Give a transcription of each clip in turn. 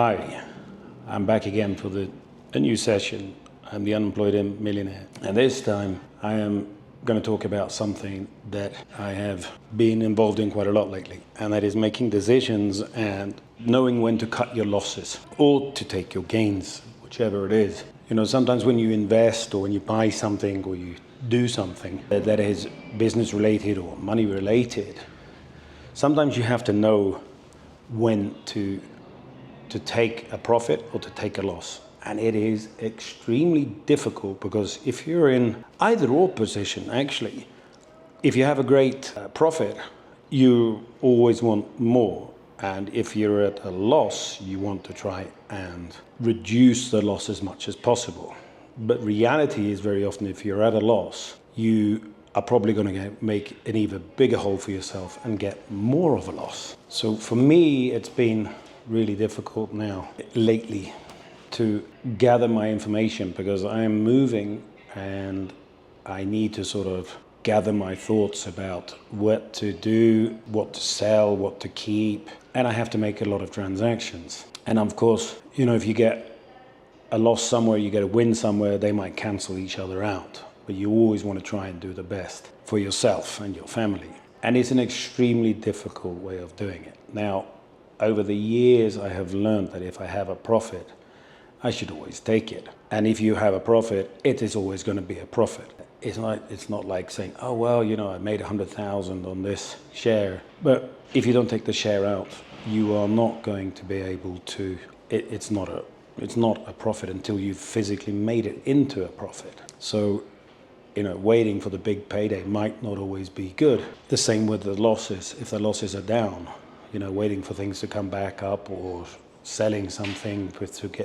Hi, I'm back again for a new session. I'm the Unemployed Millionaire. And this time I am going to talk about something that I have been involved in quite a lot lately. And that is making decisions and knowing when to cut your losses or to take your gains, whichever it is. You know, sometimes when you invest or when you buy something or you do something that is business related or money related, sometimes you have to know when to take a profit or to take a loss. And it is extremely difficult because if you're in either or position, actually, if you have a great profit, you always want more. And if you're at a loss, you want to try and reduce the loss as much as possible. But reality is very often if you're at a loss, you are probably going to make an even bigger hole for yourself and get more of a loss. So for me, it's been really difficult now lately to gather my information because I am moving and I need to sort of gather my thoughts about what to do, what to sell, what to keep, and I have to make a lot of transactions. And of course, you know, if you get a loss somewhere, you get a win somewhere, they might cancel each other out. But you always want to try and do the best for yourself and your family. And it's an extremely difficult way of doing it. Now, over the years, I have learned that if I have a profit, I should always take it. And if you have a profit, it is always going to be a profit. It's not like saying, oh, well, you know, I made 100,000 on this share. But if you don't take the share out, you are not going to be able to, it's not a profit until you've physically made it into a profit. So, you know, waiting for the big payday might not always be good. The same with the losses. If the losses are down, you know, waiting for things to come back up or selling something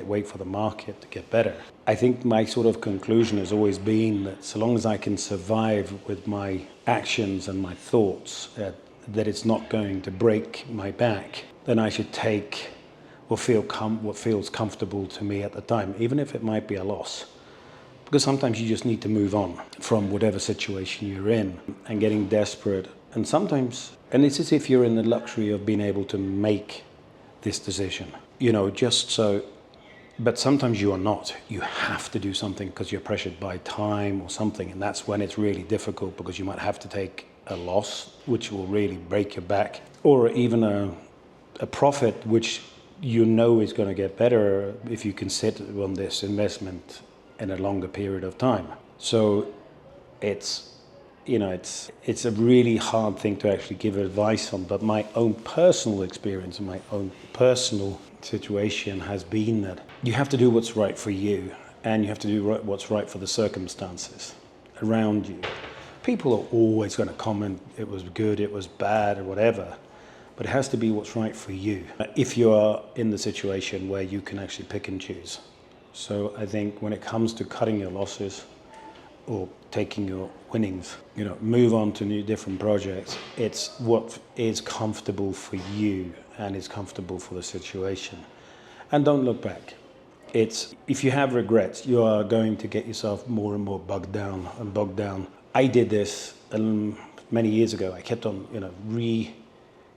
wait for the market to get better. I think my sort of conclusion has always been that so long as I can survive with my actions and my thoughts, that it's not going to break my back, then I should take what feels comfortable to me at the time, even if it might be a loss. Because sometimes you just need to move on from whatever situation you're in and getting desperate. And sometimes, and it's as if you're in the luxury of being able to make this decision, you know, just so, but sometimes you are not. You have to do something because you're pressured by time or something. And that's when it's really difficult because you might have to take a loss, which will really break your back, or even a profit, which you know is going to get better if you can sit on this investment in a longer period of time. So it's, you know, it's a really hard thing to actually give advice on, but my own personal experience and my own personal situation has been that you have to do what's right for you and you have to do what's right for the circumstances around you. People are always going to comment, it was good, it was bad, or whatever, but it has to be what's right for you if you are in the situation where you can actually pick and choose. So I think when it comes to cutting your losses or taking your winnings, you know, move on to different projects. It's what is comfortable for you and is comfortable for the situation. And don't look back. It's, if you have regrets, you are going to get yourself more and more bogged down. I did this many years ago. I kept on, you know,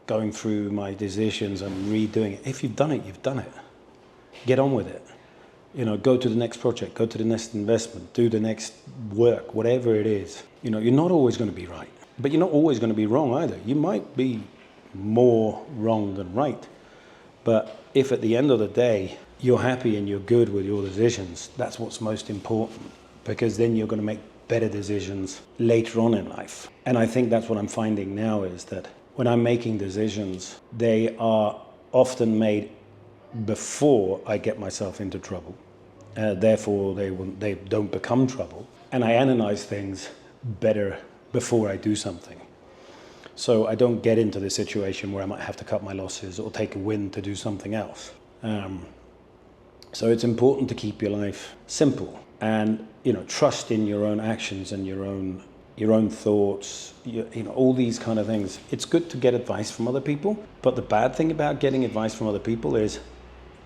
going through my decisions and redoing it. If you've done it, you've done it. Get on with it. You know, go to the next project, go to the next investment, do the next work, whatever it is. You know, you're not always going to be right, but you're not always going to be wrong either. You might be more wrong than right. But if at the end of the day, you're happy and you're good with your decisions, that's what's most important, because then you're going to make better decisions later on in life. And I think that's what I'm finding now is that when I'm making decisions, they are often made before I get myself into trouble. Therefore, they don't become trouble. And I analyze things better before I do something. So I don't get into the situation where I might have to cut my losses or take a win to do something else. So it's important to keep your life simple and, you know, trust in your own actions and your own thoughts, you know, all these kind of things. It's good to get advice from other people, but the bad thing about getting advice from other people is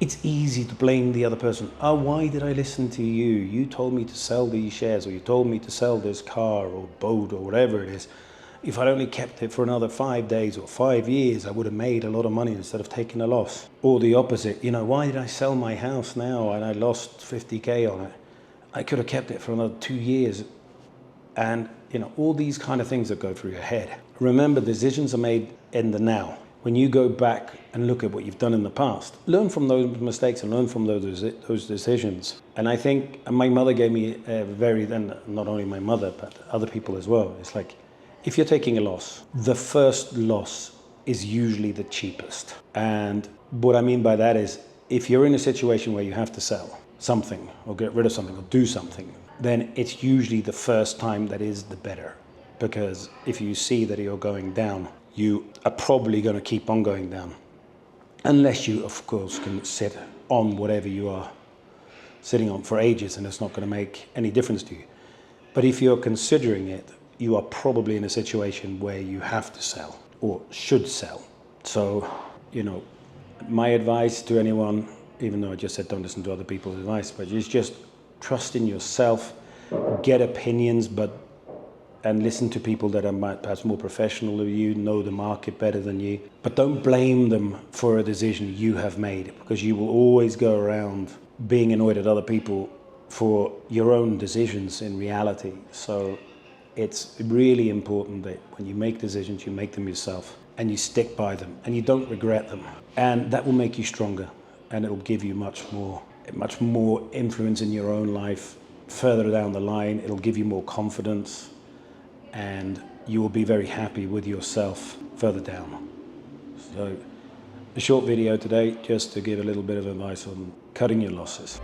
it's easy to blame the other person. Oh, why did I listen to you? You told me to sell these shares, or you told me to sell this car or boat or whatever it is. if I'd only kept it for another 5 days or 5 years, I would have made a lot of money instead of taking a loss. Or the opposite, why did I sell my house now and I lost 50K on it? I could have kept it for another 2 years. And, all these kind of things that go through your head. Remember, decisions are made in the now. When you go back and look at what you've done in the past, learn from those mistakes and learn from those decisions. And I think my mother gave me and not only my mother, but other people as well. It's like, if you're taking a loss, the first loss is usually the cheapest. And what I mean by that is, if you're in a situation where you have to sell something or get rid of something or do something, then it's usually the first time that is the better. Because if you see that you're going down, you are probably going to keep on going down. Unless you, of course, can sit on whatever you are sitting on for ages and it's not going to make any difference to you. But if you're considering it, you are probably in a situation where you have to sell or should sell. So, my advice to anyone, even though I just said don't listen to other people's advice, but it's just trust in yourself, get opinions, and listen to people that are perhaps more professional than you, know the market better than you. But don't blame them for a decision you have made, because you will always go around being annoyed at other people for your own decisions in reality. So it's really important that when you make decisions, you make them yourself and you stick by them and you don't regret them. And that will make you stronger, and it will give you much more influence in your own life further down the line. It'll give you more confidence, and you will be very happy with yourself further down. So a short video today just to give a little bit of advice on cutting your losses.